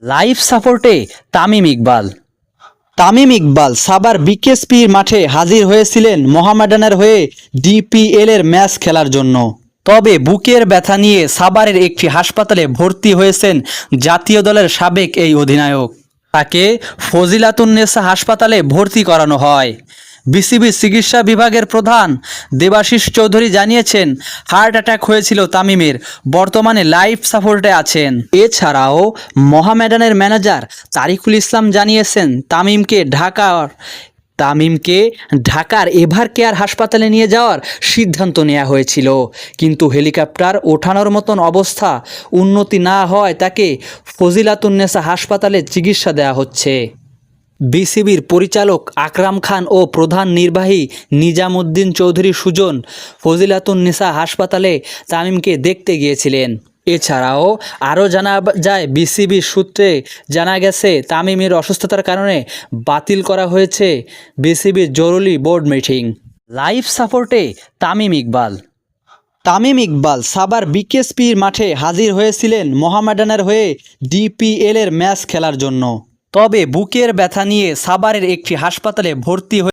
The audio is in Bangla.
লাইফ সাপোর্টে তামিম ইকবাল। তামিম ইকবাল সাভার বিকেএসপির মাঠে হাজির হয়েছিলেন মোহামেডানের হয়ে ডিপিএল এর ম্যাচ খেলার জন্য। তবে বুকের ব্যথা নিয়ে সাভারের একটি হাসপাতালে ভর্তি হয়েছেন জাতীয় দলের সাবেক এই অধিনায়ক। তাকে ফজিলাতুন্নেসা হাসপাতালে ভর্তি করানো হয়। বিসিবি চিকিৎসা বিভাগের প্রধান দেবাশিস চৌধুরী জানিয়েছেন, হার্ট অ্যাটাক হয়েছিল তামিমের, বর্তমানে লাইফ সাপোর্টে আছেন। এছাড়াও মোহামেডানের ম্যানেজার তারিকুল ইসলাম জানিয়েছেন, তামিমকে ঢাকার এভার কেয়ার হাসপাতালে নিয়ে যাওয়ার সিদ্ধান্ত নেওয়া হয়েছিল, কিন্তু হেলিকপ্টার ওঠানোর মতন অবস্থা উন্নতি না হওয়ায় তাকে ফজিলাতুন্নেসা হাসপাতালে চিকিৎসা দেওয়া হচ্ছে। বিসিবির পরিচালক আকরাম খান ও প্রধান নির্বাহী নিজামুদ্দিন চৌধুরী সুজন ফজিলাতুন্নেসা হাসপাতালে তামিমকে দেখতে গিয়েছিলেন। এছাড়াও আরও জানা যায়, বিসিবির সূত্রে জানা গেছে, তামিমের অসুস্থতার কারণে বাতিল করা হয়েছে বিসিবির জরুরি বোর্ড মিটিং। লাইফ সাপোর্টে তামিম ইকবাল। তামিম ইকবাল সাভার বিকেএসপির মাঠে হাজির হয়েছিলেন মোহামেডানের হয়ে ডিপিএল এর ম্যাচ খেলার জন্য। তবে বুকের ব্যথা নিয়ে সাভারের একটি হাসপাতালে ভর্তি